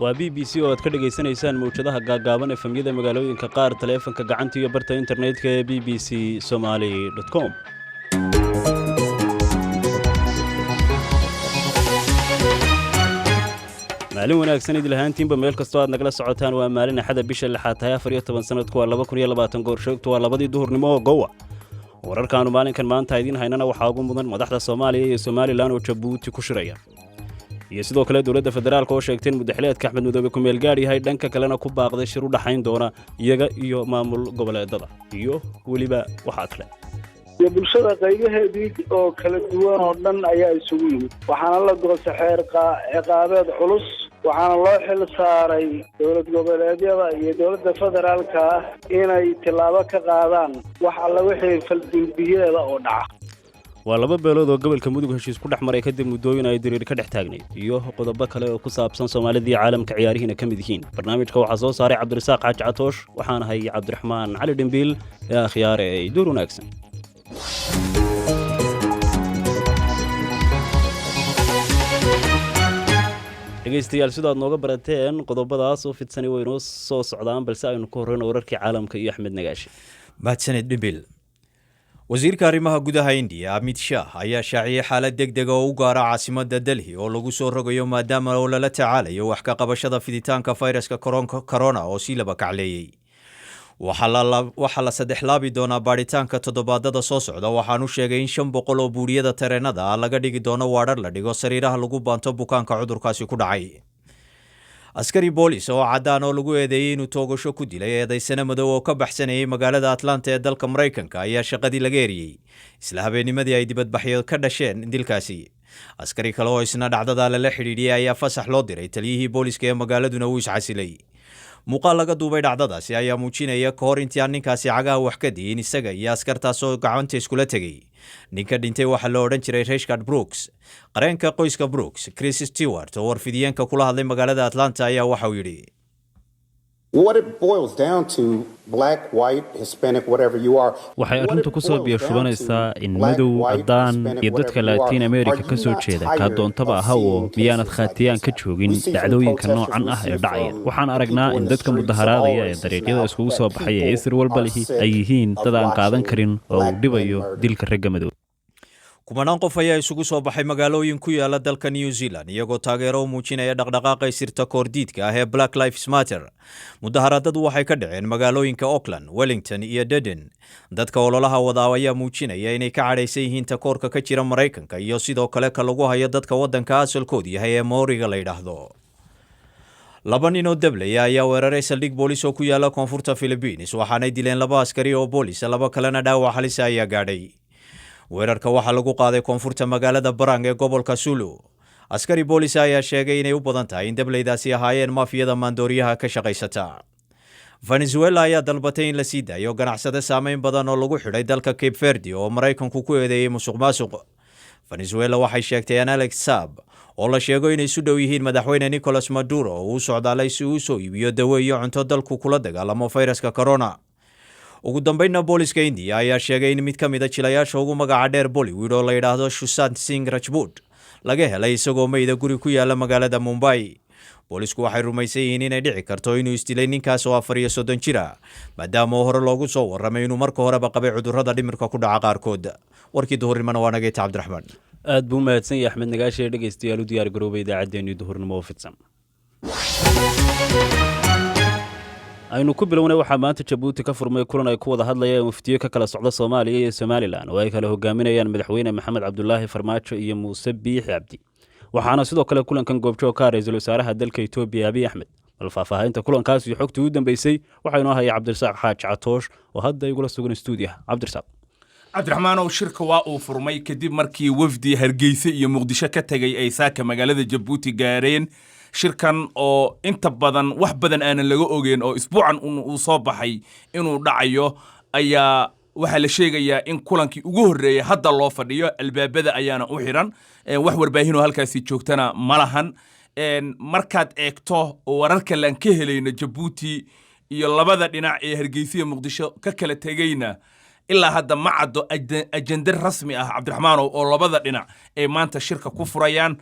waa BBC oo aad ka dhageysanaysaan mawjadaha gaagaaban ee famiyada magaalooyinka qaar taleefanka gacanta iyo barta internetka ee bbcsomali.com. maalin wanaagsan idil ahaantiinba meel kastoo aad nagala socotaan. waa maalin axada bisha 6 tahay 14 sanadku waa 2020 goorshoogtu waa 2 duhurnimo oo gowa. wararkaanu maalinkan maanta idin haynana waxaa ugu mudan madaxda Soomaaliya iyo Somaliland oo Jabuuti ku shiraya. iyo sidoo kale dawladda federaalka oo sheegtay in madaxweynaha Axmed Madoobe ku meel gaar yahay dhanka kalena ku baaqday shir u dhaxayn doona iyaga iyo maamul goboleedada iyo waliba waxa kale iyo bulshada qaybaheedii oo kala duwan oo dhan ayaa isugu yimid. waxaana la go'aansaday xeer ciqaabeed culus, waxaana loo xil saaray dawlad goboleedyada iyo dawladda federaalka inay tilaabo ka qaadaan wax alla wixii faldambiyeeda oo dhaca. waa laba beelood oo gobolka Mudug heshiis ku dhaxmaray kadib muddooyin ay diriir ka dhex taagnayd iyo qodobo kale oo ku saabsan Soomaalida iyo caalamka ciyaarihiina ka mid yihiin. barnaamijka waxaa soo saaray Cabdirasaaq Xaaji Catoosh, waxaana hay Cabdiraxmaan Cali Dhimbiil ee akhyaar ee door wanaagsan. dhegeystayaal sidaad nooga barateen qodobadaas oo fidsan way noo soo socdaan, balse aynu ku horeyno wararkii caalamka iyo Axmed Nagaashi. mahadsanid Dhimbiil. wasiirka arrimaha gudaha India Amit Shah ayaa shaaciyay xaalad degdeg oo u gaara caasimadda Delhi oo lagu soo rogayo maadaama oo lala tacaalayo wax ka qabashada fiditaanka fayraska corona oo si laba kacleeyay. waxaa la saddex laabi doonaa baadhitaanka toddobaadada soo socda, waxaanu sheegay in 500 oo buuriyada tareenada laga dhigi doono waadhar la dhigo sariiraha lagu baanto bukaanka cudurkaasi ku dhacay. askari boolis oo caddaan oo lagu eedeeyey inuu toogasho ku dilay eedaysane madow oo ka baxsanayay magaalada Atlanta ee dalka Maraykanka ayaa shaqadii laga eriyey isla habeennimadii ay dibadbaxyo ka dhasheen dilkaasi. askari kale oo isna dhacdada lala xidhiidhiyay ayaa fasax loo diray taliyihii booliska ee magaaladuna uu iscasilay. muuqaal laga duubay dhacdadaasi ayaa muujinaya ka hor intii aan ninkaasi cagaha wax ka diin isaga iyo askartaas oo gacanta iskula tegay. ninka dhintay waxaa la odhan jiray Richard Brooks. qareenka qoyska Brooks, Chris Stewart, oo warfidiyeenka kula hadlay magaalada Atlanta ayaa waxa uu yidhi What it boils down to, black, white, Hispanic, whatever you are. waxay arrintu ku soo biyo-shubanaysaa in madow, caddaan iyo dadka Latin America ka soo jeeda ka doontaba aha oo miyaanad khaatiyaan ka joogin dhacdooyinka noocan ah ee dhacaya. waxaan aragnaa in dadka mudaharaadaya ee dariiqyada iskugu soo baxay ee isir walba lihi ay yihiin dad aan qaadan karin oo uu dhibayo dilka ragga madow. kumanaan qof ayaa isugu soo baxay magaalooyin ku yaala dalka New Zealand iyagoo taageero u muujinaya dhaqdhaqaaqa sirta koordiidka ah ee Black Lives Matter. mudaharaadadu waxay ka dhaceen magaalooyinka Auckland, Wellington iyo Dunedin. dadka ololaha wada ayaa muujinaya inay ka cadhaysan yihiin takoorka ka jira Maraykanka iyo sidoo kale ka lagu hayo dadka waddanka asalkoodu yahay ee Maoriga la yidhaahdo. 2 nin oo dablaya ayaa weeraray saldhig boolis oo ku yaala koonfurta Philippines, waxaanay dileen 2 askari oo boolis, 2 kalena dhaawac halis ayaa gaadhay. weerarka waxaa lagu qaaday koonfurta magaalada Barang ee gobolka Sulu. askari boolis ayaa sheegay inay u badan tahay in dableydaasi ahaayeen maafiyada maandooriyaha ka shaqaysata. Venezuela ayaa dalbatay in la sii daayo ganacsade saameyn badan oo lagu xidhay dalka Cape Verde oo Maraykanku ku eedeeyay musuqmaasuq. Venezuela waxay sheegtay in Alex Saab oo la sheego inay isu dhow yihiin madaxweyne Nicolas Maduro oo uu socdaalay si uu soo iibiyo dawo iyo cunto dalku kula dagaalamo fayraska corona. ugu dambeynna booliska India ayaa sheegay in mid ka mid ah jilayaasha ugu magaca dheer Bollywood oo la yidhaahdo Sushant Singh Rajput laga helay isagoo meeyda guri ku yaala magaalada Mumbai. boolisku waxay rumaysan yihiin inay dhici karto inuu isdilay ninkaas oo 34 jir ah, maadaama hore loogu soo warramay inuu marka horeba qabay cudurrada dhimirka ku dhaca qaarkood. warkii duhurnimana waa nageeta Cabdiraxmaan. aad buu mahadsan yahay Axmed Nagaashi. dhegeystayaal u diyaar garoobay idaacaddeenii duhurnimo oo fidsan. aynu ku bilownay waxaa maanta Jabuuti ka furmay kulan ay ku wada hadlayaan wafdiyo ka kala socda Soomaaliya iyo Somaliland oo ay kala hogaaminayaan madaxweyne Maxamed Cabdullaahi Farmaajo iyo Muuse Biixi Cabdi. waxaana sidoo kale kulankan goobjoog ka ra'iisul wasaaraha dalka Itoobiya Abiy Ahmed. bal faahfaahinta kulankaas iyo xogtii ugu dambeysay waxaa inoo haya Cabdirasaaq Xaaji Catoosh oo hadda igula sugan stuudiyaha. Cabdirasaaq. Cabdiraxmaan oo shirka waa uu furmay kadib markii wafdi Hargeysa iyo Muqdisho ka tagay ay saaka magaalada Jabuuti gaareen. shirkan oo inta badan wax badan aanan laga ogeyn oo isbuucan uu soo baxay inuu dhacayo ayaa waxa la sheegayaa in kulankii ugu horeeyay hadda loo fadhiyo, albaabada ayaana u xiran, wax warbaahin oo halkaasi joogtana malahan. markaad eegto wararka lan ka helayna Jabuuti iyo labada dhinac ee Hargeysa iyo Muqdisho ka kala tagayna ilaa hadda ma caddo ajende rasmi ah cabdiraxmaanow oo labada dhinac ay maanta shirka ku furayaan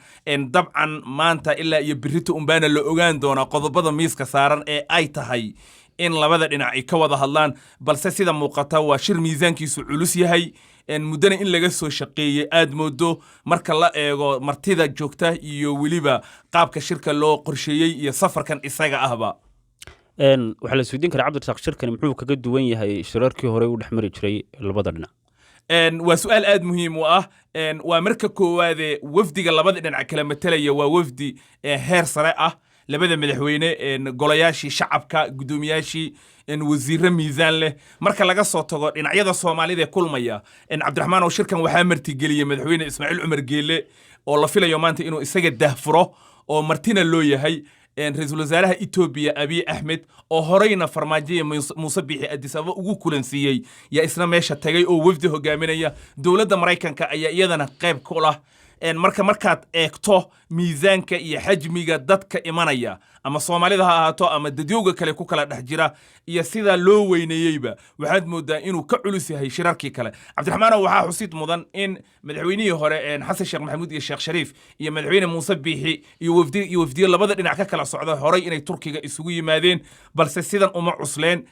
dabcan maanta ilaa iyo berrito unbaana la ogaan doonaa qodobada miiska saaran ee ay tahay in labada dhinac ay ka wada hadlaan balse sida muuqata waa shir miisaankiisu culus yahay muddana in laga soo shaqeeyey aad moodo marka la eego martida joogta iyo weliba qaabka shirka loo qorsheeyey iyo safarkan isaga ahba waxaa la isweydiin karaa cabdirasaaq shirkani muxuu kaga duwan yahay shirarkii hore u dhex mari jiray labada dhinac waa su-aal aad muhiim u ah waa marka koowaade wafdiga labada dhinac kala matalaya waa wafdi heer sare ah labada madaxweyne golayaashii shacabka guddoomiyaashii wasiirro miisaan leh marka laga soo tago dhinacyada soomaalida ee kulmaya cabdiraxmaan oo shirkan waxaa martigeliyey madaxweyne ismaaciil cumar geele oo la filayo maanta inuu isaga dahfuro oo martina loo yahay ra-iisul wasaaraha etoobiya abiy axmed oo horeyna farmaajoya muuse biixi addis ababa ugu kulansiiyey yaa isna meesha tagay oo wafdi hogaaminaya dowladda maraykanka ayaa iyadana qayb ku lah markaad eegto miisaanka iyo xajmiga dadka imanaya ama soomaalida ha ahaato ama dadyowga kale ku kala dhex jira iyo sidaa loo weyneeyeyba waxaad moodaa inuu ka culus yahay shirarkii kale cabdiraxmaanow waxaa xusid mudan in madaxweynihii hore xasan sheekh maxamuud iyo sheekh shariif iyo madaxweyne muuse biixi iyo wafdiyo labada dhinac ka kala socda horey inay turkiga isugu yimaadeen balse sidan uma cusleen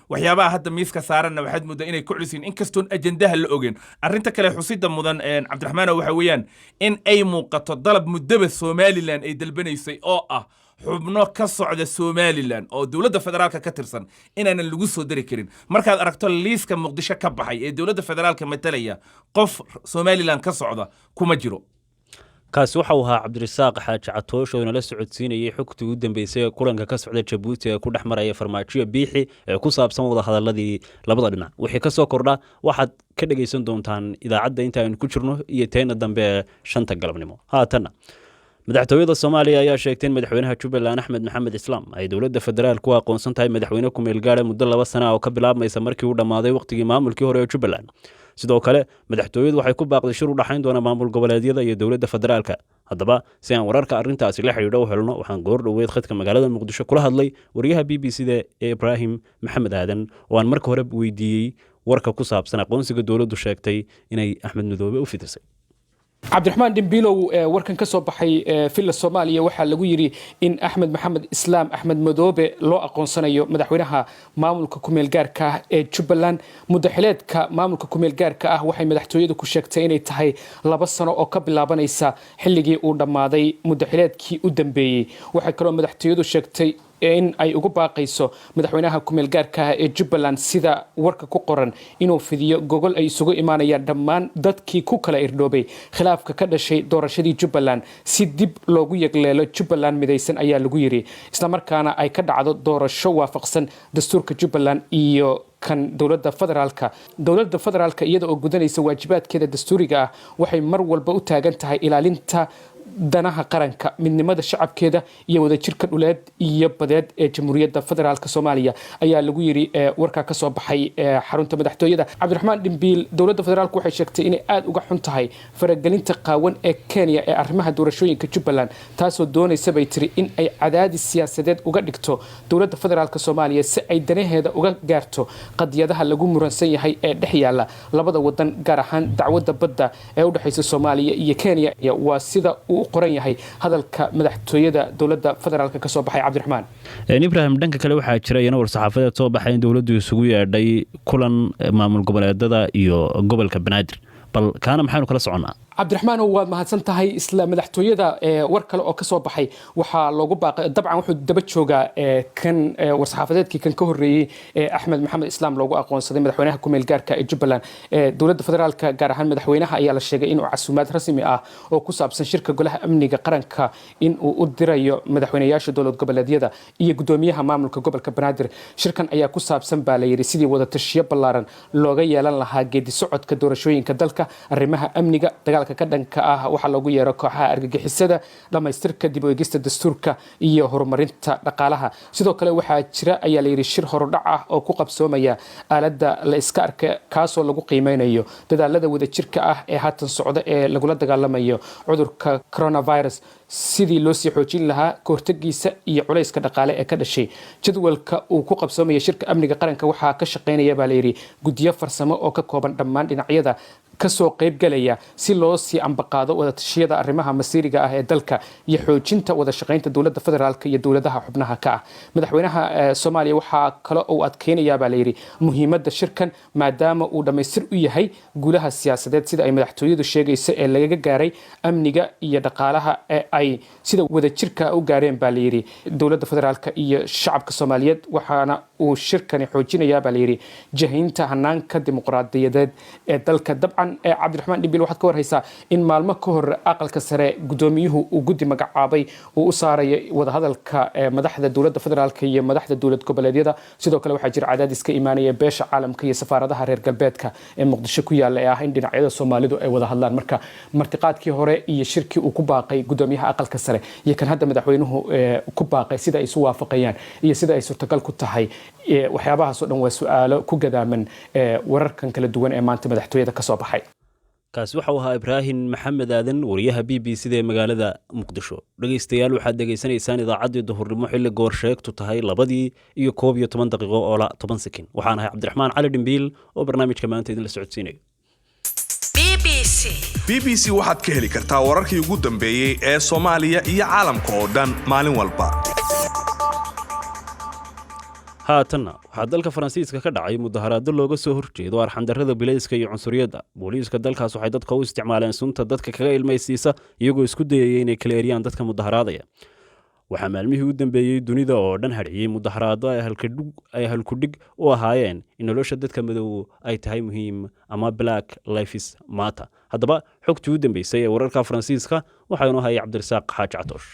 waxyaabaha hadda miiska saaranna waxaad moodaa inay ka culus yihiin inkastoon ajendaha la ogeen arrinta kale xusida mudan cabdiraxmaanow waxa weeyaan in ay muuqato dalab muddaba somalilan ay dalbanaysay oo ah xubno ka socda somalilan oo dowladda federaalka ka tirsan inaanan lagu soo dari karin markaad aragto liiska muqdisho ka baxay ee dowladda federaalka matalaya qof somalilan ka socda kuma jiro kaasi waxa uu ahaa cabdirasaaq xaaji catoosh oo nala socodsiinayay xogtii ugu dambeysay ee kulanka ka socda jabuuti ee ku dhex maraya farmaajo biixi ee ku saabsan wada hadalladii labada dhinac wixii ka soo kordha waxaad ka dhegaysan doontaan idaacadda inta aynu ku jirno iyo teena dambe ee 5 galabnimo haatanna madaxtooyada Soomaaliya ayaa sheegtay in madaxweynaha Jubbaland Axmed Maxamed Islaam ay dowladda federaalku ku aqoonsan tahay madaxweyne ku meel gaar ah muddo 2 sano oo ka bilaabmaysa markii uu dhamaaday waqtigii maamulkii hore ee Jubbaland sidoo kale madaxtooyadu waxay ku baaqday shir u dhaxayn doona maamul goboleedyada iyo dowladda federaalka haddaba si aan wararka arrintaasi la xiriidho u helno waxaan goor dhoweed khadka magaalada Muqdisho kula hadlay wariyaha BBC-da Ibrahim Maxamed Aadan oo aan marka hore weydiiyey warka ku saabsan aqoonsiga dowladdu sheegtay inay Axmed Madoobe u fidisay cabdiraxmaan dhimbiilow warkan ka soo baxay filla Soomaaliya waxaa lagu yiri in Axmed Maxamed Islaam Axmed Madoobe loo aqoonsanayo madaxweynaha maamulka ku meel gaarka ah ee Jubbaland muddaxileedka maamulka ku meel gaarka ah waxay madaxtooyadu ku sheegtay inay tahay 2 sano oo ka bilaabanaysa xilligii uu dhamaaday muddaxileedkii u dambeeyay waxay kaloo madaxtooyadu sheegtay in ay ugu baaqayso madaxweynaha ku meel gaarka ah ee Jubbaland sida warka ku qoran inuu fidiyo gogol ay isugu imaanayaan dhammaan dadkii ku kala irdhoobay khilaafka ka dhashay doorashadii Jubbaland si dib loogu yagleelo Jubbaland midaysan ayaa lagu yiri isla markaana ay ka dhacdo doorasho waafaqsan dastuurka Jubbaland iyo kan dowladda federaalka iyada oo gudanaysa waajibaadkeeda dastuuriga ah waxay mar walba u taagan tahay ilaalinta danaha qaranka midnimada shacabkeeda iyo wadajirka dhuleed iyo badeed ee jamhuuriyadda federaalka Soomaaliya ayaa lagu yiri warka ka soo baxay xarunta madaxtooyada cabdiraxmaan dhimbiil dowladda federaalku waxay sheegtay inay aad uga xun tahay faragelinta qaawan ee Kenya ee arrimaha doorashooyinka Jubbaland taasoo doonaysa bay tiri in ay cadaadis siyaasadeed uga dhigto dowladda federaalka Soomaaliya si ay danaheeda uga gaarto qadiyadaha lagu muransan yahay ee dhex yaala labada wadan gaar ahaan dacwadda badda ee u dhaxaysa Soomaaliya iyo Kenya waa sida qoran yahay hadalka madaxtooyada dowladda federaalka ka soo baxay cabdiraxmaan Ibrahim dhanka kale waxaa jira in war-saxaafadeed soo baxay in dowladdu isugu yeedhay kulan maamul goboleedyada iyo gobolka Banaadir bal kaana maxaanu kala soconaa cabdiraxmaan waad mahadsan tahay isla madaxtooyada war kale oo ka soo baxay waxaa loogu baaqay dabcan wuxuu daba joogaa kan war-saxaafadeedkii kan ka horreeyay Axmed Maxamed Islaam loogu aqoonsaday madaxweynaha ku meel gaarka ee Jubbaland dowladda federaalka gaar ahaan madaxweynaha ayaa la sheegay inuu casuumaad rasmi ah oo ku saabsan shirka golaha amniga qaranka in uu u dirayo madaxweynayaasha dowlad goboleedyada iyo gudoomiyaha maamulka gobolka Banaadir shirkan ayaa ku saabsan baa la yiri sidii wada tashiyo ballaaran looga yeelan lahaa geedi socodka doorashooyinka dalka arrimaha amniga dagaalka ka dhanka ah waxaa loogu yeero kooxaha argagixisada, dhammaystirka dib u eegista dastuurka iyo horumarinta dhaqaalaha. sidoo kale waxaa jira ayaa la yidhi shir horudhac ah oo ku qabsoomaya aaladda la iska arka kaasoo lagu qiimeynayo dadaalada wadajirka ah ee haatan socda ee lagula dagaalamayo cudurka coronavirus, sidii loo sii xoojin lahaa kahortagiisa iyo culayska dhaqaale ee ka dhashay. jadwalka uu ku qabsoomaya shirka amniga qaranka waxaa ka shaqeynaya baa la yidhi guddiyo farsamo oo ka kooban dhammaan dhinacyada kasoo qaybgalaya si loo sii ambaqaado wadatashyada arrimaha masiiriga ah ee dalka iyo xoojinta wada shaqaynta dowladda federaalka iyo dowladaha xubnaha ka ah. madaxweynaha Soomaaliya waxaa kale oo adkeynaya baa la yidhi muhiimadda shirkan maadaama uu dhammaystir u yahay guulaha siyaasadeed sida ay madaxtooyadu sheegayso ee laga gaaray amniga iyo dhaqaalaha ee ay sida wadajirka u gaareen baa la yidhi dowladda federaalka iyo shacabka Soomaaliyeed. waxaana uu shirkani xoojinaya baa la yidhi jahaynta hanaanka dimuqraadiyadeed ee dalka. dabcan cabdiraxmaan dhimbiil waxaad ka warhaysaa in maalmo ka hor aqalka sare gudoomiyuhu uu guddi magacaabay uu u saarayo wadahadalka madaxda dowladda federaalka iyo madaxda dowlad goboleedyada. sidoo kale waxaa jira cadaadis ka imaanaya beesha caalamka iyo safaaradaha reer galbeedka ee muqdisho ku yaala ee ah in dhinacyada Soomaalidu ay wada hadlaan. marka martiqaadkii hore iyo shirkii uu ku baaqay gudoomiyaha aqalka sare iyo kan hadda madaxweynuhu ku baaqay sida ay isu waafaqayaan iyo sida ay suurtagal ku tahay waxyaabahaas oo dhan waa su'aalo ku gadaaman wararkan kala duwan ee maanta madaxtooyada ka soo baxay. kaasi waxa uu ahaa Ibraahim Maxamed Aadan, wariyaha BBC ee magaalada Muqdisho. dhageystayaal waxaad dhageysanaysaan idaacaddii duhurnimo xilli goor sheegtu tahay 2:11 daqiiqo oo la 10 sekin. waxaan ahay Cabdiraxmaan Cali Dhimbiil oo barnaamijka maanta idin la socodsiinayo. BBC waxaad ka heli kartaa wararkii ugu dambeeyay ee Soomaaliya iyo caalamka oo dhan maalin walba. haatanna waxaa dalka Faransiiska ka dhacay mudaharaado looga soo horjeedo arxandarrada bilayska iyo cunsuriyadda. booliiska dalkaas waxay dadka u isticmaaleen sunta dadka kaga ilmaysiisa iyagoo isku dayaya inay kala eriyaan dadka mudaharaadaya. waxaa maalmihii u dambeeyey dunida oo dhan hadhiyey mudaharaado ay halkudhig u ahaayeen in nolosha dadka madow ay tahay muhiim ama Black Lives Matter. haddaba xogtii u dambeysay ee wararka Faransiiska waxaa inoo hayay Cabdirasaaq Xaaji Catoosh.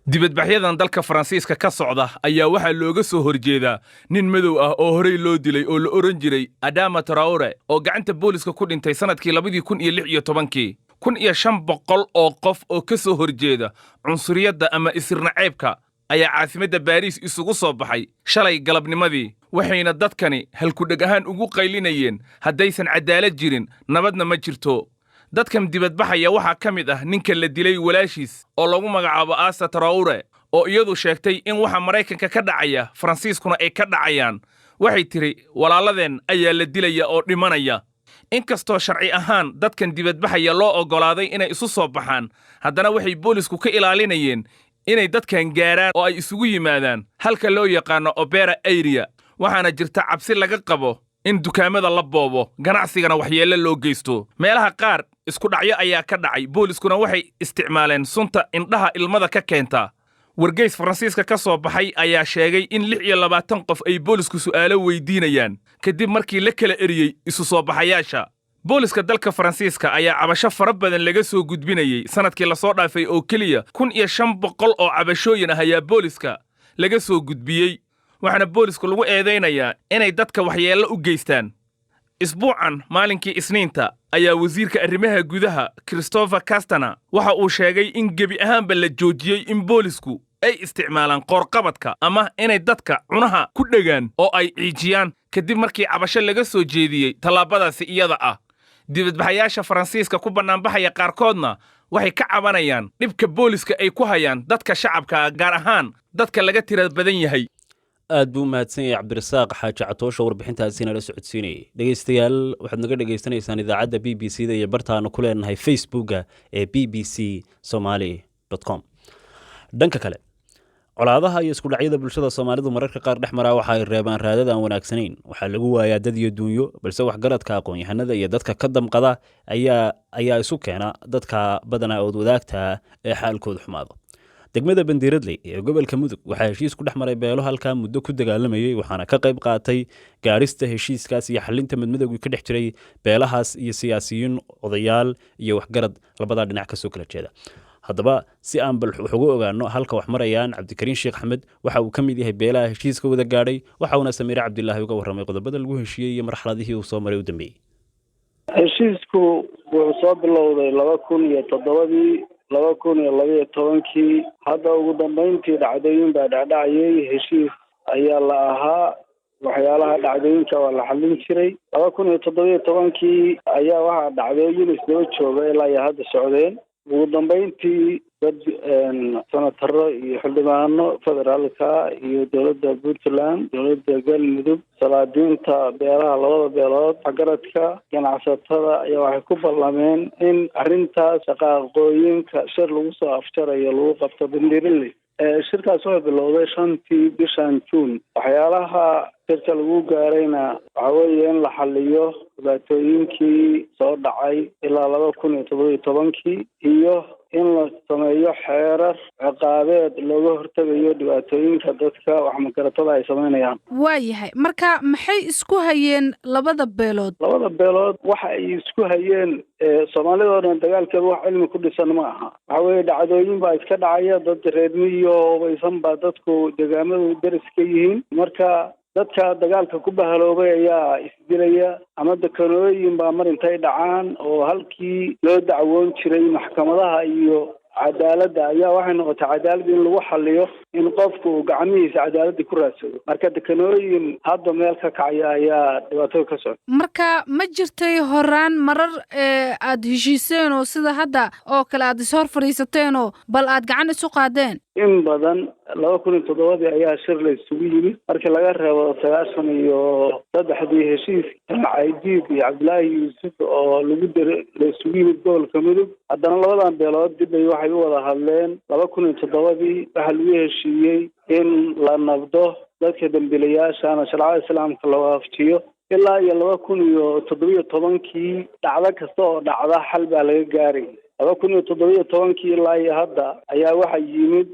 dibadbaxyadan dalka Faransiiska ka socda ayaa waxaa looga soo horjeedaa nin madow ah oo horey loo dilay oo la oran jiray Adama Traoré oo gacanta booliska ku dhintay sanadkii 2016. 1500 oo qof oo ka soo horjeeda cunsuriyadda ama isirnaceebka ayaa caasimadda Paris isugu soo baxay shalay galabnimadii, waxayna dadkani halkudhag ahaan ugu qaylinayeen haddaysan cadaalad jirin nabadna ma jirto. dadkan dibadbaxaya waxaa ka mid ah ninka la dilay walaashiis oo lagu magacaabo Asa Traoré oo iyadu sheegtay in waxa Mareykanka ka dhacaya Faransiiskuna ay ka dhacayaan. waxay tiri walaaladeen ayaa la dilaya oo dhimanaya. inkastoo sharci ahaan dadkan dibadbaxaya loo ogolaaday inay isu soo baxaan, haddana waxay boolisku ka ilaalinayeen inay dadkan gaaraan oo ay isugu yimaadaan halka loo yaqaano Opera Area. waxaana jirta cabsi laga qabo in dukaamada la boobo, ganacsigana waxyeello loo geysto. meelaha qaar isku dhacyo ayaa ka dhacay, booliskuna waxay isticmaaleen sunta indhaha ilmada ka keenta. wargeys Faransiiska ka soo baxay ayaa sheegay in 26 qof ay boolisku su'aalo weydiinayaan kadib markii la kala eriyey isu soo baxayaasha. booliska dalka Faransiiska ayaa cabasho fara badan laga soo gudbinayay sanadkii la soo dhaafay oo keliya 1500 oo cabashooyin ah ayaa booliska laga soo gudbiyey. waxaana boolisku lagu eedeynayaa inay dadka waxyeello u geystaan. isbuucan maalinkii Isniinta ayaa wasiirka arrimaha gudaha Christopher Castaner waxa uu sheegay in gebi ahaanba la joojiyey in boolisku ay isticmaalaan qoorqabadka ama inay dadka cunaha ku dhegaan oo ay ciijiyaan kadib markii cabasho laga soo jeediyey tallaabadaasi iyada ah. dibadbaxayaasha Faransiiska ku bannaanbaxaya qaarkoodna waxay ka cabanayaan dhibka booliska ay ku hayaan dadka shacabka gaar ahaan dadka laga tirada badan yahay. aad buu mahadsan yahay Cabdirasaaq Xaaji Catoosh oo warbixintaasi nala socodsiinayay. dhageystayaal waxaad naga dhageysanaysaan idaacadda BBC-da iyo bartaana ku leenahay Facebook ee bbcsomali.com. dhanka kale colaadaha iyo isku dhacyada bulshada Soomaalidu mararka qaar dhexmaraa waxa ay reebaan raadad aan wanaagsanayn. waxaa lagu waayaa dad iyo duunyo, balse waxgaradka aqoon-yahanada iyo dadka ka damqada ayaa isu keena dadka badanaa ood wadaagta ee xaalkooda xumaado. degmada Bandiradley ee gobolka Mudug waxaa heshiis ku dhexmaray beelo halkaa muddo ku dagaalamayay, waxaana ka qayb qaatay gaarista heshiiskaas iyo xalinta madmadowga ka dhex jiray beelahaas iyo siyaasiyiin, odayaal iyo waxgarad labada dhinac ka soo kala jeeda. haddaba si aan bal wax uga ogaano halka wax marayaan, Cabdikariin Sheekh Axmed waxa uu ka mid yahay beelaha heshiiska wada gaadhay, waxa uuna Samiir Cabdilaahi uga warramay qodobada lagu heshiiyey iyo marxaladihii uu soo maray u dambeeyey. heshiisku wuxuu soo bilowday 2007 2012 hadda ugu dambeyntii dhacdooyin baa dhacdhacayay. heshiis ayaa la ahaa, waxyaalaha dhacdooyinka waa la xallin jiray. 2017 ayaa waxaa dhacdooyin isdaba jooga ilaa iyo hadda socdeen. ugu dambeyntii dad senataro iyo xildhibaano federaalka iyo dowladda Puntland, dowladda Galmudug, salaadiinta beelaha labada beelood, xagaradka, ganacsatada ayaa waxay ku ballameen in arrintaas shaqaaqooyinka shir lagu soo afjarayo lagu qabto Bandiirale. shirkaas wuxuu bilowday 5tii bishan June. waxyaalaha shirka lagu gaarayna waxa weeye in la xalliyo dhibaatooyinkii soo dhacay ilaa 2017 iyo in la sameeyo xeerar ciqaabeed looga hortagayo dhibaatooyinka dadka wax magaratada ay sameynayaan. waayahay, marka maxay isku hayeen labada beelood? labada beelood waxa ay isku hayeen Soomaalidoodana dagaalkeeda wax cilmi ku dhisan ma aha. waxa weeye dhacdooyin baa iska dhacaya, dad reer miyiga oo hubaysan baa dadku deegaamadu daris ka yihiin. marka dadka dagaalka ku bahaloobay ayaa isdilaya, ama dekanooyin baa mar intay dhacaan oo halkii loo dacwoon jiray maxkamadaha iyo cadaaladda ayaa waxay noqotay cadaaladda in lagu xalliyo in qofku gacmihiisa cadaaladda ku raadsado. marka dekanooyin hadda meel ka kacaya ayaa dhibaato ka socda. marka ma jirtay horaan marar aad heshiiseen oo sida hadda oo kale aad is hor fadhiisateen oo bal aad gacan isu qaadeen? in badan 2007 ayaa shir la isugu yimid. markii laga reebo 93 heshiis Caydiid iyo Cabdilaahi Yuusuf oo la isugu yimid gobolka Mudug. haddana labadan beelood dib ay waxay u wada hadleen 2007 waxaa lagu heshiiyey in la nabdo dadka dambiilayaashana sharciyada islaamka la waafajiyo. ilaa iyo 2017 dhacdo kasta oo dhacda xal baa laga gaaray. 2017 ilaa iyo hadda ayaa waxaa yimid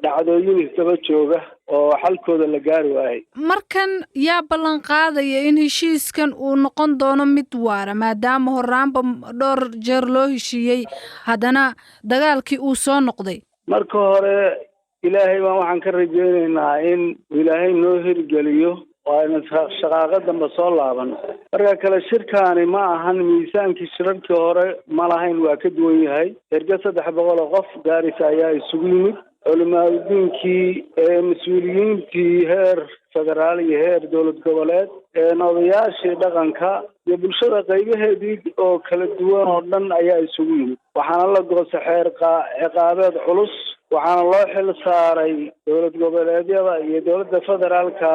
dhacdooyin isdaba jooga oo xalkooda la gaari waayay. markan yaa ballan qaadaya in heshiiskan uu noqon doono mid waara, maadaama horaanba dhowr jeer loo heshiiyey haddana dagaalkii uu soo noqday? marka hore ilaahay baan waxaan ka rajaynaynaa in ilaahay noo hirgeliyo oo ayna shaqaaqa dambe soo laaban. marka kale shirkaani ma ahan miisaankii shirarkii hore ma lahayn, waa ka duwan yahay. erga 300 oo qof gaarisa ayaa isugu yimid. culimaadudiinkii, mas-uuliyiintii heer federaal iyo heer dowlad goboleed, odayaashii dhaqanka iyo bulshada qaybaheedii oo kala duwan oo dhan ayaa isugu yimid. waxaana la goostay xeer ciqaabeed culus. waxaana loo xil saaray dowlad goboleedyada iyo dowladda federaalka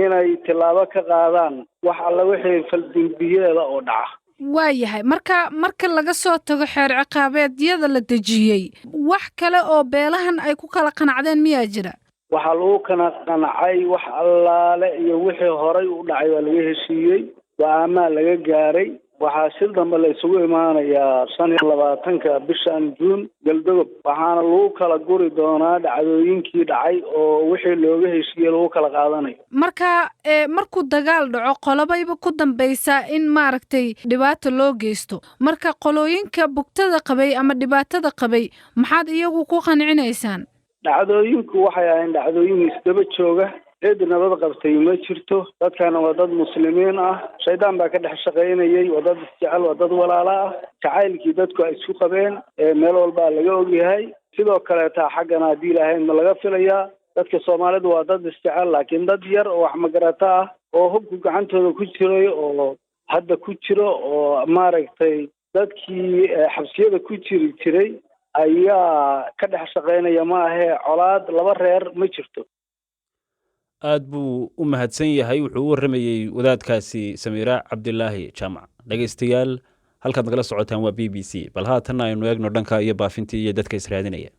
inay tilaabo ka qaadaan wax alla wixii faldambiyeeda oo dhaca. waayahay, marka laga soo tago xeer ciqaabeedyada la dejiyey, wax kale oo beelahan ay ku kala qanacdeen miyaa jira? waxaa lagu kala qancay wax allaale iyo wixii horay u dhacay waa laga heshiiyey, go'aamaa laga gaaray. waxaa shir dambe la isugu imaanayaa 25 bishan Juun Galdogob. waxaana lagu kala guri doonaa dhacdooyinkii dhacay oo wixii looga heshiiyey lagu kala qaadanayo. marka markuu dagaal dhaco qolobayba ku dambaysaa in maaragtay dhibaato loo geysto. marka qolooyinka bugtada qabay ama dhibaatada qabay maxaad iyagu ku qancinaysaan? dhacdooyinku waxay ahayn dhacdooyin isdaba jooga. cid nabad qabtay ma jirto. dadkana waa dad muslimiin ah. shaydaan baa ka dhex shaqaynayay. waa dad isjecel, waa dad walaala ah. jacaylkii dadku ay isku qabeen meel walbaa laga ogyahay. sidoo kaleeta xaggana haddii ilaahay ma laga filayaa. dadka Soomaalidu waa dad isjecel, laakiin dad yar oo wax magarata ah oo hubku gacantooda ku jiray oo hadda ku jiro oo maaragtay dadkii xabsiyada ku jiray ayaa ka dhex shaqaynaya. ma ahee colaad laba reer ma jirto. aad buu u mahadsan yahay. wuxuu u warramayey wadaadkaasi Samiira Cabdilaahi Jaamac. dhegaystayaal, halkaad nagala socotaan waa BBC. bal haatanna aynu eegno dhanka iyo baafintii iyo dadka israadinaya.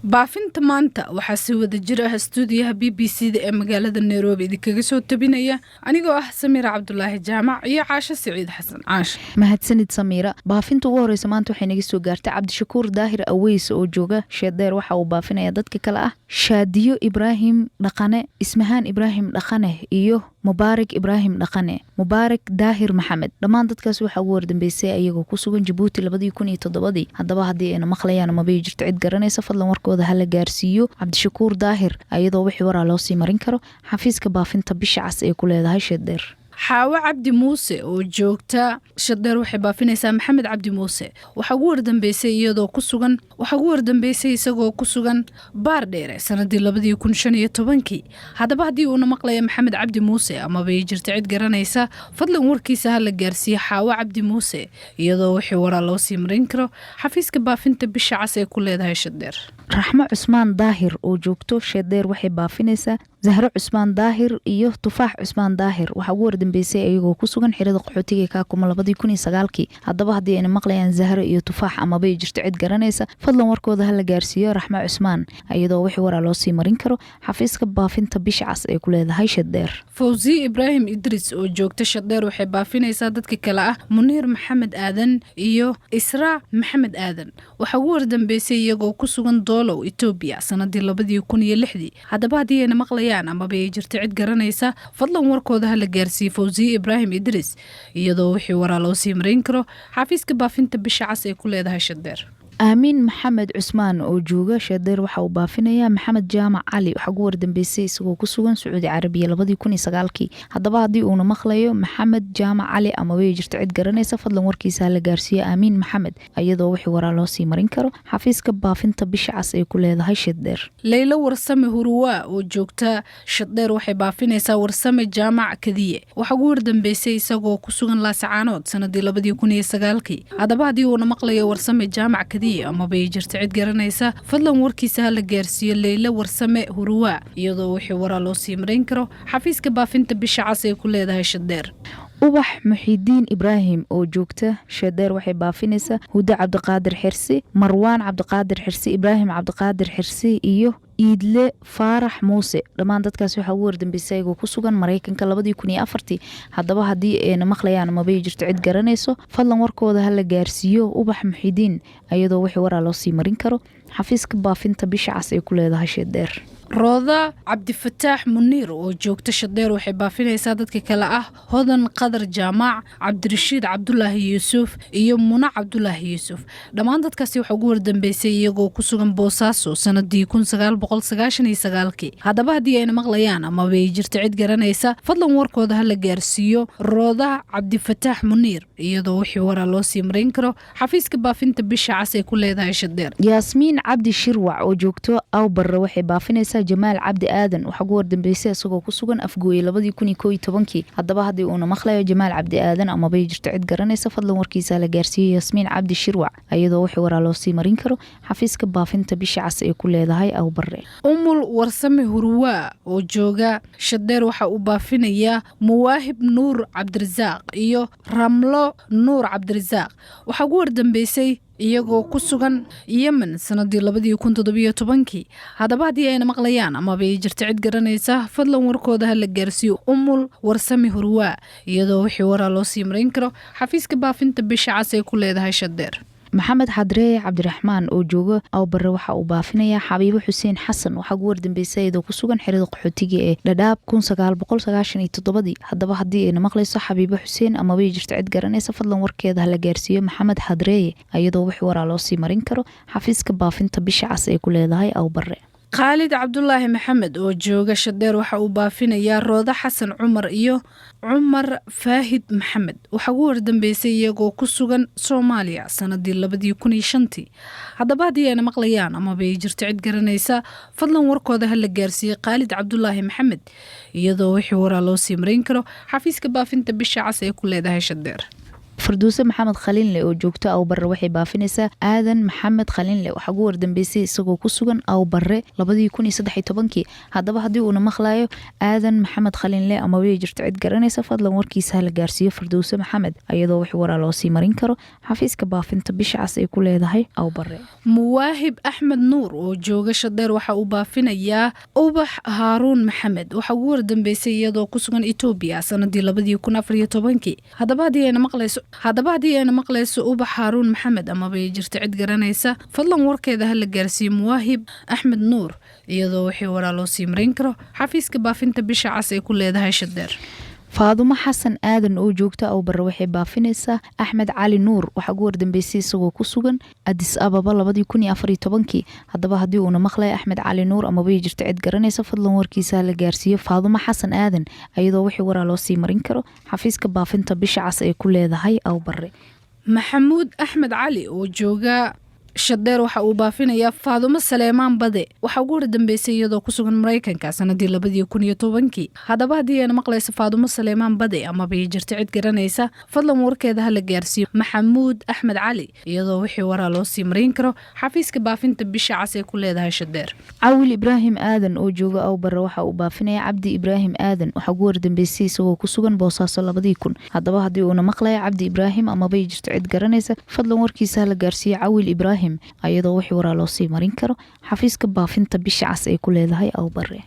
baafinta maanta waxaa si wada jir ah stuudiyaha BBC-da ee magaalada Nairobi idinkaga soo tabinaya anigoo ah Samiira Cabdilaahi Jaamac iyo Caasha Siciid Xasan. Caasha, mahadsanid Samiira. baafinta ugu horeysa maanta waxay naga soo gaartay Cabdishakuur Daahir Aweys oo jooga Sheedeer. waxa uu baafinaya dadka kale ah Shaadiyo Ibraahim Dhaqane, Ismahaan Ibraahim Dhaqane iyo Mubaarak Ibraahim Dhaqane, Mubaarak Daahir Maxamed. dhammaan dadkaas waxa ugu wardambeysay ayagoo ku sugan Djibouti 2017. haddaba haddii ayna maqlayaan ma bay jirto cid garanaysa, fadlan warkooda hala gaarsiiyo Cabdishakuur Daahir ayadoo wixii waraa loo sii marin karo xafiiska baafinta bisha cas ee ku leedahay Sheedeer. xaawo cabdi muuse oo joogta shadeer waxay baafinaysaa maxamed cabdi muuse waxaa ugu wardambeysay isagoo ku sugan baardheere sanadii 2015 haddaba haddii uuna maqlaya maxamed cabdi muuse amabay jirta cid garanaysa fadlan warkiisa ha la gaarsiiyo xaawo cabdi muuse iyadoo wixii waraa loo sii marin karo xafiiska baafinta bisha cas ee ku leedahay shadeer. raxmo cusmaan daahir oo joogto shadeer waxay baafinaysaa zahro cusmaan daahir iyo tufaax cusmaan daahir waxaa ugu wardambeysay ayagoo ku sugan xirada qaxootiga kaakuma 2019 haddaba haddii ayna maqlayaan zahro iyo tufaax amabay jirto cid garanaysa fadlan warkooda ha la gaarsiiyo raxmo cusmaan iyadoo wixii waraa loo sii marin karo xafiiska baafinta bisha cas ee ku leedahay shadeer. fawzi ibraahim idris oo joogta shadeer waxay baafinaysaa dadka kale ah muniir maxamed aadan iyo israa maxamed aadan waxaa ugu wardambeysay iyagoo ku sugan doolow Itoobiya sanadii 2006 haddaba haddii ayna maqlayaan amaba ay jirto cid garanaysa fadlan warkooda ha la gaarsiiyo fawzi ibraahim idris iyadoo wixii waraa loo sii marin karo xafiiska baafinta bisha cas ee ku leedahay shadeer. aamiin maxamed cusmaan oo jooga shadeer waxa uu baafinayaa maxamed jaamac cali waxaa ugu wardambeysay isagoo ku sugan sacuudi carabiya 2019 haddaba haddii uuna maqlayo maxamed jaamac cali amabay jirto cid garanaysa fadlan warkiisa ha la gaarsiiyo aamiin maxamed iyadoo wixii waraa loo sii marin karo xafiiska baafinta bisha cas ee ku leedahay shadeer. leylo warsame huruwa oo joogta shadeer waxay baafinaysaa warsame jaamac kadiye waxaa ugu wardambeysay isagoo ku sugan laasacaanood sanadii 2019 haddaba haddii uuna maqlayo warsame jaamac kadiye amabay jirta cid garanaysa fadlan warkiisa ha la gaarsiiyo leylo warsame huruwa iyadoo wixii waraa loo sii marin karo xafiiska baafinta bisha cas ee ku leedahay shadeer. ubax muxiidiin ibraahim oo joogta shadeer waxay baafinaysaa huda cabdiqaadir xirsi marwaan cabdiqaadir xirsi ibraahim cabdiqaadir xirsi iyo iidle faarax muuse dhammaan dadkaas waxaa ugu wardambeysay ayagoo ku sugan maraykanka 2004 haddaba haddii ayna maqlayaan amabay jirto cid garanayso fadlan warkooda ha la gaarsiiyo ubax muxiidiin iyadoo wixii waraa loo sii marin karo xafiiska baafinta bisha cas ee ku leedahay shadeer. rooda cabdifataax muniir oo joogta shadeer waxay baafinaysaa dadka kale ah hodan qadar jaamac cabdirashiid cabdulaahi yuusuf iyo muna cabdulaahi yuusuf dhammaan dadkaasi waxaa ugu wardambeysay iyagoo ku sugan boosaaso sanadii 1999 haddaba haddii ayna maqlayaan amabay jirto cid garanaysa fadlan warkooda ha la gaarsiiyo rooda cabdifataax muniir iyadoo wixii waraa loo sii marin karo xafiiska baafinta bisha cas ee ku leedahay shadeer. yaasmiin cabdi shirwac oo joogto awbarre waxay baafinaysaa jamaal cabdi aadan waxaa ugu wardambeysay isagoo ku sugan afgooye 2011 haddaba haddii uuna maqlayo jamaal cabdi aadan amabay jirto cid garanaysa fadlan warkiisa la gaarsiiyo yaasmiin cabdi shirwac iyadoo wixii waraa loo sii marin karo xafiiska baafinta bisha cas ee ku leedahay awbarre. umul warsame huruwa oo jooga shadeer waxa uu baafinayaa muwaahib nuur cabdirasaaq iyo ramlo nuur cabdirasaaq waxaa ugu wardambeysay iyagoo ku sugan yemen sanadii 2017 haddaba haddii ayna maqlayaan amabay jirto cid garanaysa fadlan warkooda ha la gaarsiiyo umul warsame huruwa iyadoo wixii waraa loo sii marin karo xafiiska baafinta bisha cas ee ku leedahay shadeer. maxamed xadree cabdiraxmaan oo jooga awbarre waxa uu baafinayaa xabiibo xuseen xasan waxaa ugu wardambeysay iyadoo ku sugan xirada qaxootiga ee dhadhaab 1997 haddaba haddii ayna maqlayso xabiibo xuseen amabay jirto cid garanaysa fadlan warkeeda ha la gaarsiiyo maxamed xadree iyadoo wixii waraa loo sii marin karo xafiiska baafinta bisha cas ee ku leedahay awbarre. khaalid cabdulaahi maxamed oo jooga shadeer waxa uu baafinayaa rooda xasan cumar iyo cumar faahid maxamed waxaa ugu wardambeysay iyagoo ku sugan soomaaliya sanadii 2005 haddaba haddii ayna maqlayaan amabay jirto cid garanaysa fadlan warkooda ha la gaarsiiyo khaalid cabdulaahi maxamed iyadoo wixii waraa loo sii marin karo xafiiska baafinta bisha cas ee ku leedahay shadeer. farduuse maxamed khaliinle oo joogto awbarre waxay baafinaysaa aadan maxamed khaliinle waxaa ugu wardambeysay isagoo ku sugan awbarre 2013 haddaba haddii uuna maqlayo aadan maxamed khaliinle amabay jirto cid garanaysa fadlan warkiisa ha la gaarsiiyo farduuse maxamed iyadoo wixii waraa loo sii marin karo xafiiska baafinta bisha cas ay ku leedahay awbarre. muwaahib axmed nuur oo jooga shadeer waxa uu baafinayaa ubax haaruun maxamed waxaa ugu wardambeysay iyadoo ku sugan Itoobiya sanadii 2014 haddaba haddii ayna maqlayso ubax haaruun maxamed amabay jirto cid garanaysa fadlan warkeeda ha la gaarsiiyo muwaahib axmed nuur iyadoo wixii waraa loo sii marin karo xafiiska baafinta bisha cas ay ku leedahay shadeer. faadumo xasan aadan oo joogta aw barre waxay baafinaysaa axmed cali nuur waxaa ugu wardambeysay isagoo ku sugan adis ababa 2014 haddaba haddii uuna maqlaya axmed cali nuur amaba ay jirto cid garanaysa fadlan warkiisa la gaarsiiyo faadumo xasan aadan iyadoo wixii waraa loo sii marin karo xafiiska baafinta bisha cas ay ku leedahay aw barre. maxamuud axmed cali oo jooga shadeer waxa uu baafinayaa faadumo saleemaan bade waxaa ugu wardambeysay iyadoo ku sugan maraykanka sanadii 2010 haddaba haddii ayna maqlaysa faadumo saleemaan bade amaba ay jirto cid garanaysa fadlan warkeeda ha la gaarsiiyo maxamuud axmed cali iyadoo wixii waraa loo sii marin karo xafiiska baafinta bisha cas ee ku leedahay shadeer. cawil ibraahim aadan oo jooga aw barre waxa uu baafinaya cabdi ibraahim aadan waxaa ugu wardambeysay isagoo ku sugan boosaaso 2000 haddaba haddii uuna maqlaya cabdi ibraahim amaba ay jirto cid garanaysa fadlan warkiisa ha la gaarsiiyo cawil ibraahim ayadoo wixii waraa loo sii marin karo xafiiska baafinta bisha cas ay ku leedahay aw barre.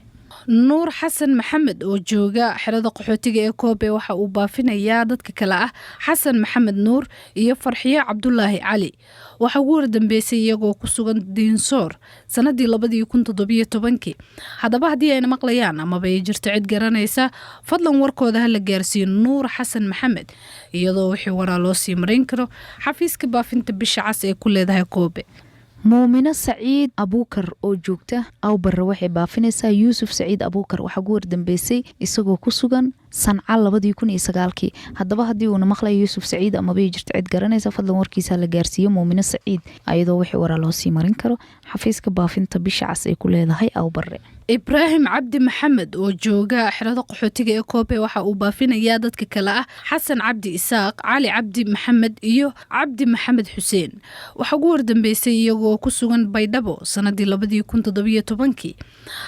nuur xasan maxamed oo jooga xerada qaxootiga ee koobe waxa uu baafinayaa dadka kale ah xasan maxamed nuur iyo farxiyo cabdulaahi cali waxaa ugu wardambeysay iyagoo ku sugan diinsoor sanadii 2017 haddaba haddii ayna maqlayaan amaba ay jirto cid garanaysa fadlan warkooda ha la gaarsiiyo nuur xasan maxamed iyadoo wixii waraa loo sii marin karo xafiiska baafinta bisha cas ee ku leedahay koobe. muumino saciid abuukar oo joogta aw barre waxay baafinaysaa yuusuf saciid abuukar waxaa ugu wardambeysay isagoo ku sugan sanca 2009 haddaba haddii uuna maqlaya yuusuf saciid amaba ay jirto cid garanaysa fadlan warkiisa la gaarsiiyo muumino saciid ayadoo wixii waraa loo sii marin karo xafiiska baafinta bisha cas ay ku leedahay aw barre. ibraahim cabdi maxamed oo jooga xerada qaxootiga ee koobe waxa uu baafinayaa dadka kale ah xasan cabdi isaaq cali cabdi maxamed iyo cabdi maxamed xuseen waxaa ugu wardambeysay iyagoo ku sugan baydhabo sanadii 2017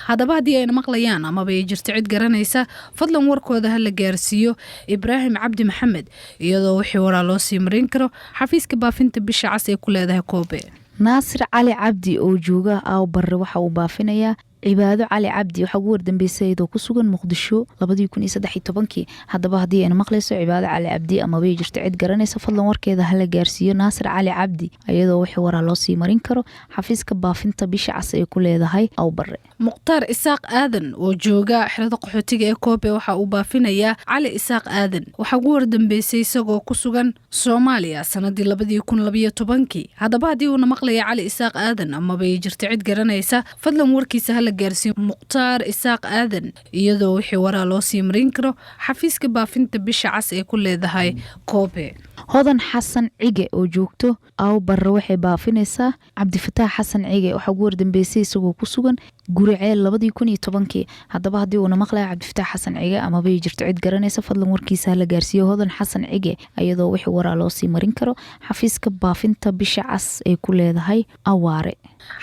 haddaba haddii ayna maqlayaan amaba ay jirto cid garanaysa fadlan warkooda ha la gaarsiiyo ibraahim cabdi maxamed iyadoo wixii waraa loo sii marin karo xafiiska baafinta bisha cas ee ku leedahay koobe. naasir cali cabdi oo jooga aw barre waxa uu baafinayaa cibaado cali cabdi waxaa ugu wardambeysay iyadoo ku sugan muqdisho 2013 haddaba haddii ayna maqlayso cibaado cali cabdi amaba ay jirto cid garanaysa fadlan warkeeda ha la gaarsiiyo naasir cali cabdi iyadoo wixii waraa loo sii marin karo xafiiska baafinta bisha cas ay ku leedahay aw barre. mukhtaar isaaq aadan oo jooga xerada qaxootiga ee koobe waxa uu baafinayaa cali isaaq aadan waxaa ugu wardambeysay isagoo ku sugan soomaaliya sanadii 2012 haddaba haddii uuna maqlaya cali isaaq aadan amaba ay jirto cid garanaysa fadlan warkiisa ha gaarsiin mukhtaar isaaq aadan iyadoo wixii waraa loo sii marin karo xafiiska baafinta bisha cas ee ku leedahay koobe. hodan xasan cige oo joogto aw barre waxay baafinaysaa cabdifataax xasan cige waxaa ugu wardambeysay isagoo ku sugan guriceel 2010 haddaba haddii uuna maqlaya cabdifataax xasan cige amaba ay jirto cid garanaysa fadlan warkiisa ha la gaarsiiyo hodan xasan cige iyadoo wixii waraa loo sii marin karo xafiiska baafinta bisha cas ay ku leedahay awaare.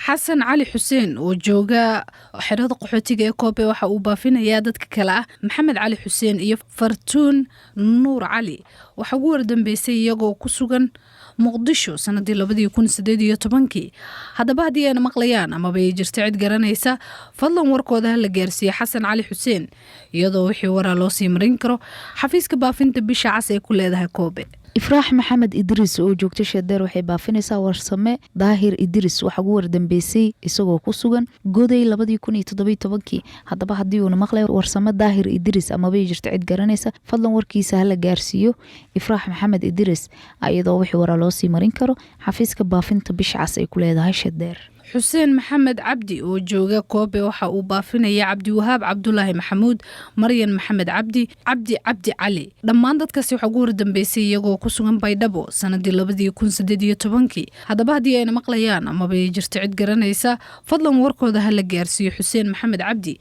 xasan cali xuseen oo jooga xerada qaxootiga ee koobe waxa uu baafinayaa dadka kale ah maxamed cali xuseen iyo fartuun nuur cali waxaa ugu wardambeysay iyagoo ku sugan muqdisho sanadii 2018 haddaba haddii ayna maqlayaan amaba ay jirto cid garanaysa fadlan warkooda ha la gaarsiiyo xasan cali xuseen iyadoo wixii waraa loo sii marin karo xafiiska baafinta bisha cas ee ku leedahay koobe. ifraax maxamed idris oo joogta shadeer waxay baafinaysaa warsame daahir idris waxaa ugu wardambeysay isagoo ku sugan goday 2017 haddaba haddii uuna maqlay warsame daahir idris amaba ay jirto cid garanaysa fadlan warkiisa ha la gaarsiiyo ifraax maxamed idris iyadoo wixii waraa loo sii marin karo xafiiska baafinta bisha cas ay ku leedahay shadeer. xuseen maxamed cabdi oo jooga koobe waxa uu baafinaya cabdiwahaab cabdulaahi maxamuud maryan maxamed cabdi cabdi cali dhammaan dadkaasi waxaa ugu wardambeysay iyagoo ku sugan baydhabo sanadii 2018 haddaba haddii ayna maqlayaan amaba ay jirto cid garanaysa fadlan warkooda ha la gaarsiiyo xuseen maxamed cabdi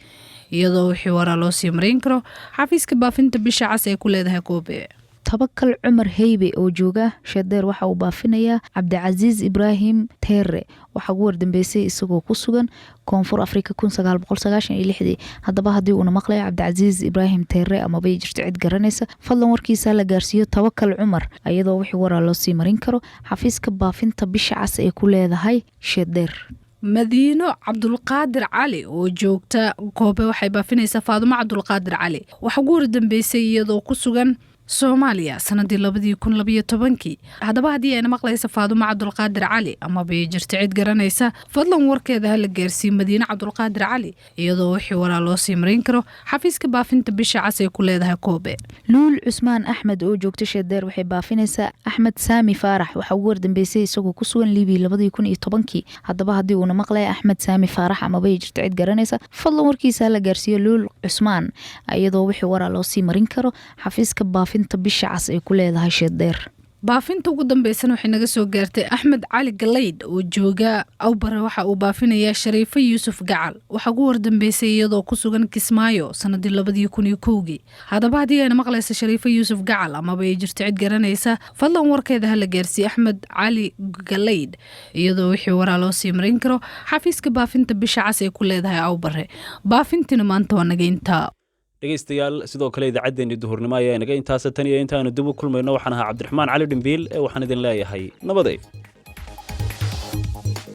iyadoo wixii waraa loo sii marin karo xafiiska baafinta bisha cas ee ku leedahay koobe. tabakal cumar heybe oo jooga shadeer waxa uu baafinayaa cabdicasiis ibraahim teere waxaa ugu wardambeysay isagoo ku sugan koonfur afrika 1996 haddaba haddii uuna maqlaya cabdicasiis ibraahim teere amaba ay jirto cid garanaysa fadlan warkiisa la gaarsiiyo tabakal cumar iyadoo wixii waraa loo sii marin karo xafiiska baafinta bisha cas ee ku leedahay shadeer. madiino cabdulqaadir cali oo joogta koobe waxay baafinaysaa faadumo cabdulqaadir cali waxaa ugu wardambeysay iyadoo ku sugan soomaaliya sanadii 2012 haddaba haddii ayna maqlaysa faadumo cabdulqaadir cali amaba ay jirto cid garanaysa fadlan warkeeda hala gaarsiiyo madiine cabdulqaadir cali iyadoo wixii waraa loo sii marin karo xafiiska baafinta bisha cas ay ku leedahay koobe. luul cusmaan axmed oo joogta sheedeer waxay baafinaysaa axmed saami faarax waxa ugu wardambeysay isagoo ku sugan liibiya 2010 haddaba haddii uuna maqlaya axmed saami faarax amaba ay jirto cid garanaysa fadlan warkiisa hala gaarsiiyo luul cusmaan iyadoo wixii waraa loo sii marin karo xafiiska baafinta bisha cas ay ku leedahay sheedeer. baafinta ugu dambeysana waxay naga soo gaartay axmed cali galeyd oo jooga awbare waxa uu baafinayaa shariifo yuusuf gacal waxa ugu wardambeysay iyadoo ku sugan kismaayo sanadii 2001 haddaba haddii ayna maqlaysa shariifo yuusuf gacal amaba ay jirto cid garanaysa fadlan warkeeda hala gaarsiiyo axmed cali galeyd iyadoo wixii waraa loo sii marin karo xafiiska baafinta bisha cas ay ku leedahay awbare. baafintina maanta waa naga intaa. dhegaystayaal sidoo kale idaacaddeenni duhurnimo ayaa inaga intaasa tan iyo intaanu dib u kulmayno waxaan ahaa cabdiraxmaan cali dhimbiil ee waxaan idin leeyahay nabaday.